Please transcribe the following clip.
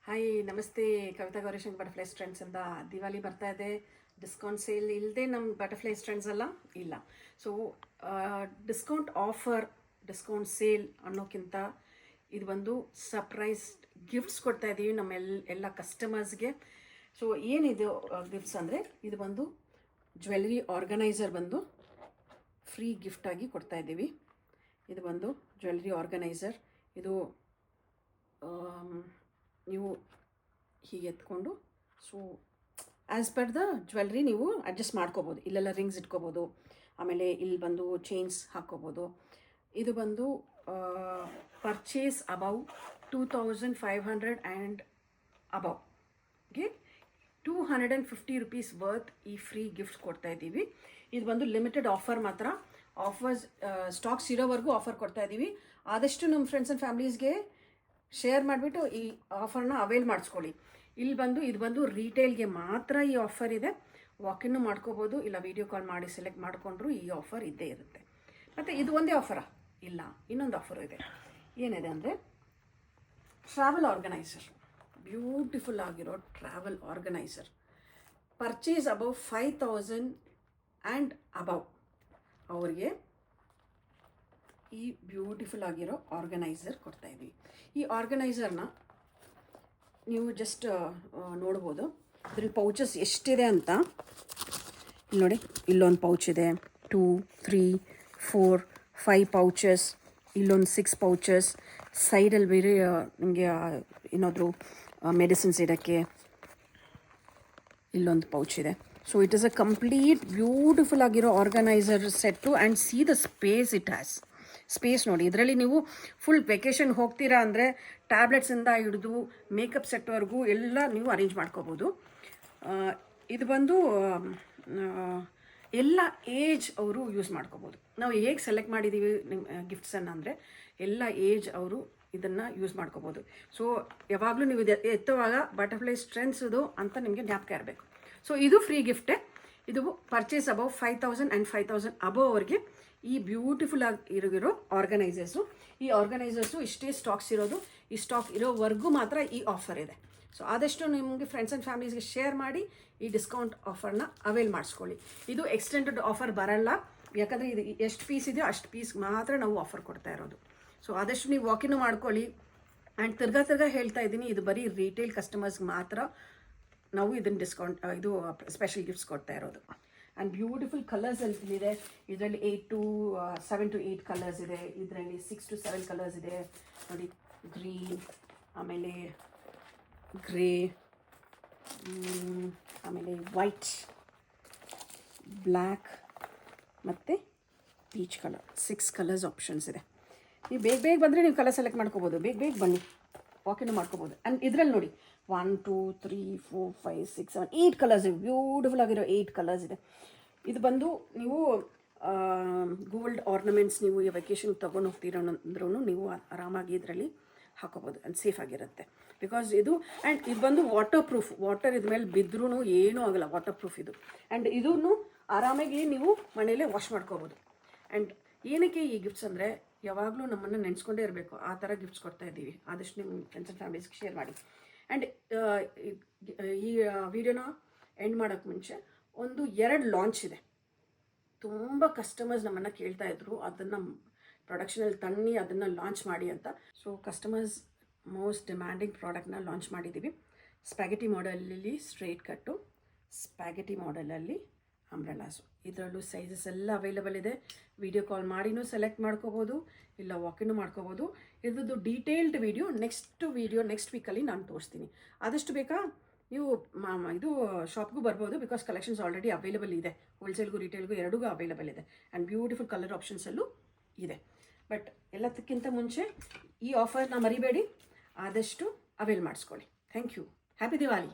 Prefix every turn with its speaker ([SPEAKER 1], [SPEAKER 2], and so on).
[SPEAKER 1] Hi ನಮಸ್ತೆ. Kavita Gowrishankar butterfly ಸ್ಟ್ರೆಂಡ್ಸ್ ಅಂತ ದಿವಾಲಿ ಬರ್ತಾ ಇದೆ. ಡಿಸ್ಕೌಂಟ್ ಸೇಲ್ ಇಲ್ಲದೆ ನಮ್ಮ ಬಟರ್ಫ್ಲೈ ಸ್ಟ್ರೆಂಡ್ಸ್ ಎಲ್ಲ ಇಲ್ಲ. So discount offer, discount sale ಅನ್ನೋಕ್ಕಿಂತ ಇದು ಬಂದು ಸರ್ಪ್ರೈಸ್ ಗಿಫ್ಟ್ಸ್ ಕೊಡ್ತಾ ಇದ್ದೀವಿ ನಮ್ಮ ಎಲ್ಲ ಕಸ್ಟಮರ್ಸ್ಗೆ. ಸೊ ಏನಿದು ಗಿಫ್ಟ್ಸ್ ಅಂದರೆ, ಇದು ಬಂದು ಜ್ಯುವೆಲ್ರಿ ಆರ್ಗನೈಸರ್ ಬಂದು ಫ್ರೀ ಗಿಫ್ಟಾಗಿ ಕೊಡ್ತಾ ಇದ್ದೀವಿ. ಇದು ಬಂದು ಜ್ಯುವೆಲ್ರಿ ಆರ್ಗನೈಸರ್. ಇದು ನೀವು ಹೀಗೆ ಎತ್ಕೊಂಡು, so as per the jewellery ನೀವು ಅಡ್ಜಸ್ಟ್ ಮಾಡ್ಕೋಬೋದು. ಇಲ್ಲೆಲ್ಲ ರಿಂಗ್ಸ್ ಇಟ್ಕೋಬೋದು, ಆಮೇಲೆ ಇಲ್ಲಿ ಬಂದು ಚೈನ್ಸ್ ಹಾಕ್ಕೋಬೋದು. ಇದು ಬಂದು ಪರ್ಚೇಸ್ ಅಬೌವ್ 2500 ಆ್ಯಂಡ್ ಅಬವ್ಗೆ 250 ರುಪೀಸ್ ವರ್ತ್ ಈ ಫ್ರೀ ಗಿಫ್ಟ್ ಕೊಡ್ತಾ ಇದ್ದೀವಿ. ಇದು ಬಂದು ಲಿಮಿಟೆಡ್ ಆಫರ್ ಮಾತ್ರ. ಆಫರ್ಸ್ ಸ್ಟಾಕ್ಸ್ ಇರೋವರೆಗೂ ಆಫರ್ ಕೊಡ್ತಾ ಇದ್ದೀವಿ. ಆದಷ್ಟು ನಮ್ಮ ಫ್ರೆಂಡ್ಸ್ ಆ್ಯಂಡ್ ಫ್ಯಾಮಿಲೀಸ್ಗೆ ಶೇರ್ ಮಾಡಿಬಿಟ್ಟು ಈ ಆಫರ್ನ ಅವೈಲ್ ಮಾಡಿಸ್ಕೊಳ್ಳಿ. ಇಲ್ಲಿ ಬಂದು ಇದು ಬಂದು ರೀಟೇಲ್ಗೆ ಮಾತ್ರ ಈ ಆಫರ್ ಇದೆ. ವಾಕಿನ್ನು ಮಾಡ್ಕೋಬೋದು, ಇಲ್ಲ ವಿಡಿಯೋ ಕಾಲ್ ಮಾಡಿ ಸೆಲೆಕ್ಟ್ ಮಾಡಿಕೊಂಡ್ರು ಈ ಆಫರ್ ಇದ್ದೇ ಇರುತ್ತೆ. ಮತ್ತು ಇದು ಒಂದೇ ಆಫರಾ? ಇಲ್ಲ, ಇನ್ನೊಂದು ಆಫರು ಇದೆ. ಏನಿದೆ ಅಂದರೆ ಟ್ರಾವೆಲ್ ಆರ್ಗನೈಸರ್, ಬ್ಯೂಟಿಫುಲ್ ಆಗಿರೋ travel organiser. Purchase above 5000 and above ಅವ್ರಿಗೆ ಈ ಬ್ಯೂಟಿಫುಲ್ ಆಗಿರೋ ಆರ್ಗನೈಸರ್ ಕೊಡ್ತಾಯಿದ್ವಿ. ಈ ಆರ್ಗನೈಸರ್ನ ನೀವು ಜಸ್ಟ್ ನೋಡ್ಬೋದು. ಇದ್ರಲ್ಲಿ ಪೌಚಸ್ ಎಷ್ಟಿದೆ ಅಂತ ಇಲ್ಲಿ ನೋಡಿ. ಇಲ್ಲೊಂದು ಪೌಚ್ ಇದೆ, 2, 3, 4, 5 ಪೌಚಸ್. ಇಲ್ಲೊಂದು 6 ಪೌಚಸ್. ಸೈಡಲ್ಲಿ ಬೇರೆ ನಿಮಗೆ ಏನಾದರೂ ಮೆಡಿಸಿನ್ಸ್ ಇಡೋಕ್ಕೆ ಇಲ್ಲೊಂದು ಪೌಚ್ ಇದೆ. So it is a complete beautiful ಆಗಿರೋ organizer set. And see the space it has. Space ನೋಡಿ. ಇದರಲ್ಲಿ ನೀವು ಫುಲ್ ವೆಕೇಷನ್ ಹೋಗ್ತೀರಾ ಅಂದರೆ ಟ್ಯಾಬ್ಲೆಟ್ಸಿಂದ ಹಿಡಿದು ಮೇಕಪ್ ಸೆಟ್ವರೆಗೂ ಎಲ್ಲ ನೀವು ಅರೇಂಜ್ ಮಾಡ್ಕೋಬೋದು. ಇದು ಬಂದು ಎಲ್ಲ ಏಜ್ ಅವರು ಯೂಸ್ ಮಾಡ್ಕೋಬೋದು. ನಾವು ಹೇಗೆ ಸೆಲೆಕ್ಟ್ ಮಾಡಿದ್ದೀವಿ ನಿಮ್ಮ ಗಿಫ್ಟ್ಸನ್ನು ಅಂದರೆ, ಎಲ್ಲ ಏಜ್ ಅವರು ಇದನ್ನು ಯೂಸ್ ಮಾಡ್ಕೋಬೋದು. ಸೊ ಯಾವಾಗಲೂ ನೀವು ಎತ್ತುವಾಗ ಬಟರ್ಫ್ಲೈ ಸ್ಟ್ರೆಂಡ್ಸದು ಅಂತ ನಿಮಗೆ ಜ್ಞಾಪಕ ಇರಬೇಕು. ಸೊ ಇದು ಫ್ರೀ ಗಿಫ್ಟೇ. ಇದು ಪರ್ಚೇಸ್ ಅಬೌವ್ 5000 ಆ್ಯಂಡ್ 5000 ಅಬವ್ ಅವ್ರಿಗೆ ಈ ಬ್ಯೂಟಿಫುಲ್ ಆಗಿ ಇರೋ ಆರ್ಗನೈಸರ್ಸು. ಈ ಆರ್ಗನೈಸರ್ಸು ಇಷ್ಟೇ ಸ್ಟಾಕ್ಸ್ ಇರೋದು. ಈ ಸ್ಟಾಕ್ ಇರೋವರೆಗೂ ಮಾತ್ರ ಈ ಆಫರ್ ಇದೆ. ಸೊ ಆದಷ್ಟು ನಿಮಗೆ ಫ್ರೆಂಡ್ಸ್ ಆ್ಯಂಡ್ ಫ್ಯಾಮಿಲೀಸ್ಗೆ ಶೇರ್ ಮಾಡಿ ಈ ಡಿಸ್ಕೌಂಟ್ ಆಫರ್ನ ಅವೈಲ್ ಮಾಡಿಸ್ಕೊಳ್ಳಿ. ಇದು ಎಕ್ಸ್ಟೆಂಡೆಡ್ ಆಫರ್ ಬರಲ್ಲ, ಯಾಕಂದರೆ ಇದು ಎಷ್ಟು ಪೀಸ್ ಇದೆಯೋ ಅಷ್ಟು ಪೀಸ್ ಮಾತ್ರ ನಾವು ಆಫರ್ ಕೊಡ್ತಾ ಇರೋದು. ಸೊ ಆದಷ್ಟು ನೀವು ವಾಕಿನ್ನು ಮಾಡ್ಕೊಳ್ಳಿ. ಆ್ಯಂಡ್ ತಿರ್ಗಾ ಹೇಳ್ತಾ ಇದ್ದೀನಿ, ಇದು ಬರೀ ರಿಟೇಲ್ ಕಸ್ಟಮರ್ಸ್ಗೆ ಮಾತ್ರ ನಾವು ಇದನ್ನು ಡಿಸ್ಕೌಂಟ್, ಇದು ಸ್ಪೆಷಲ್ ಗಿಫ್ಟ್ಸ್ ಕೊಡ್ತಾ ಇರೋದು. ಆ್ಯಂಡ್ ಬ್ಯೂಟಿಫುಲ್ ಕಲರ್ಸ್ ಇದೆ. ಇದರಲ್ಲಿ 7 to 8 ಕಲರ್ಸ್ ಇದೆ. ಇದರಲ್ಲಿ 6 to 7 ಕಲರ್ಸ್ ಇದೆ ನೋಡಿ. ಗ್ರೀನ್, ಆಮೇಲೆ ಗ್ರೇ, ಆಮೇಲೆ ವೈಟ್, ಬ್ಲ್ಯಾಕ್ ಮತ್ತು ಪೀಚ್ ಕಲರ್. 6 ಕಲರ್ಸ್ ಆಪ್ಷನ್ಸ್ ಇದೆ. ನೀವು ಬೇಗ ಬಂದರೆ ನೀವು ಕಲರ್ ಸೆಲೆಕ್ಟ್ ಮಾಡ್ಕೋಬೋದು. ಬೇಗ ಬನ್ನಿ, ವಾಕಿನ್ನು ಮಾಡ್ಕೋಬೋದು. ಆ್ಯಂಡ್ ಇದರಲ್ಲಿ ನೋಡಿ 1, 2, 3, 4, 5, 6, 7, 8 ಕಲರ್ಸ್ ಇದೆ. ಬ್ಯೂಟಿಫುಲ್ ಆಗಿರೋ 8 ಕಲರ್ಸ್ ಇದೆ. ಇದು ಬಂದು ನೀವು ಗೋಲ್ಡ್ ಆರ್ನಮೆಂಟ್ಸ್ ನೀವು ಈ ವೆಕೇಷನ್ಗೆ ತೊಗೊಂಡು ಹೋಗ್ತೀರ ಅಂದ್ರೂ ನೀವು ಆರಾಮಾಗಿ ಇದರಲ್ಲಿ ಹಾಕೋಬೋದು. ಆ್ಯಂಡ್ ಸೇಫ್ ಆಗಿರುತ್ತೆ. ಬಿಕಾಸ್ ಇದು ಆ್ಯಂಡ್ ಇದು ಬಂದು ವಾಟರ್ ಪ್ರೂಫ್. ವಾಟರ್ ಇದ ಮೇಲೆ ಬಿದ್ದರೂ ಏನೂ ಆಗೋಲ್ಲ, ವಾಟರ್ ಪ್ರೂಫ್ ಇದು. ಆ್ಯಂಡ್ ಇದನ್ನು ಆರಾಮಾಗಿ ನೀವು ಮನೇಲೇ ವಾಶ್ ಮಾಡ್ಕೋಬೋದು. ಆ್ಯಂಡ್ ಏನಕ್ಕೆ ಈ ಗಿಫ್ಟ್ಸ್ ಅಂದರೆ, ಯಾವಾಗಲೂ ನಮ್ಮನ್ನು ನೆನೆಸ್ಕೊಂಡೇ ಇರಬೇಕು, ಆ ಥರ ಗಿಫ್ಟ್ಸ್ ಕೊಡ್ತಾ ಇದ್ದೀವಿ. ಆದಷ್ಟು ನಿಮ್ಮ ಫ್ರೆಂಡ್ಸ್ ಆ್ಯಂಡ್ ಫ್ಯಾಮಿಲೀಸ್ಗೆ ಶೇರ್ ಮಾಡಿ. ಆ್ಯಂಡ್ ಈ ವಿಡಿಯೋನ ಎಂಡ್ ಮಾಡೋಕ್ಕೆ ಮುಂಚೆ 2 ಲಾಂಚ್ ಇದೆ. ತುಂಬ ಕಸ್ಟಮರ್ಸ್ ನಮ್ಮನ್ನು ಕೇಳ್ತಾ ಇದ್ರು, ಅದನ್ನು ಪ್ರೊಡಕ್ಷನಲ್ಲಿ ತನ್ನಿ ಅದನ್ನು ಲಾಂಚ್ ಮಾಡಿ ಅಂತ. ಸೊ ಕಸ್ಟಮರ್ಸ್ ಮೋಸ್ಟ್ ಡಿಮ್ಯಾಂಡಿಂಗ್ ಪ್ರಾಡಕ್ಟ್ನ ಲಾಂಚ್ ಮಾಡಿದ್ದೀವಿ. ಸ್ಪ್ಯಾಗೆಟಿ ಮಾಡೆಲಲ್ಲಿ ಸ್ಟ್ರೇಟ್ ಕಟ್ಟು, ಸ್ಪ್ಯಾಗೆಟಿ ಮಾಡೆಲಲ್ಲಿ ಅಂಬ್ರೆಲಾಸು. ಇದರಲ್ಲೂ ಸೈಜಸ್ ಎಲ್ಲ ಅವೈಲೇಬಲ್ ಇದೆ. ವಿಡಿಯೋ ಕಾಲ್ ಮಾಡಿನೂ ಸೆಲೆಕ್ಟ್ ಮಾಡ್ಕೋಬೋದು, ಇಲ್ಲ ವಾಕಿನ್ನು ಮಾಡ್ಕೋಬೋದು. ಇದ್ರದ್ದು ಡೀಟೇಲ್ಡ್ ವಿಡಿಯೋ ನೆಕ್ಸ್ಟ್ ವೀಕಲ್ಲಿ ನಾನು ತೋರಿಸ್ತೀನಿ. ಆದಷ್ಟು ಬೇಕಾ ನೀವು ಇದು ಶಾಪ್ಗೂ ಬರ್ಬೋದು. ಬಿಕಾಸ್ ಕಲೆಕ್ಷನ್ಸ್ ಆಲ್ರೆಡಿ ಅವೈಲೇಬಲ್ ಇದೆ. ಹೋಲ್ಸೇಲ್ಗೂ ರಿಟೇಲ್ಗೂ ಎರಡಿಗೂ ಅವೈಲೇಬಲ್ ಇದೆ. ಆ್ಯಂಡ್ ಬ್ಯೂಟಿಫುಲ್ ಕಲರ್ ಆಪ್ಷನ್ಸಲ್ಲೂ ಇದೆ. ಬಟ್ ಎಲ್ಲದಕ್ಕಿಂತ ಮುಂಚೆ ಈ ಆಫರ್ನ ಮರಿಬೇಡಿ, ಆದಷ್ಟು ಅವೈಲ್ ಮಾಡಿಸ್ಕೊಳ್ಳಿ. Thank you. ಹ್ಯಾಪಿ ದಿವಾಲಿ.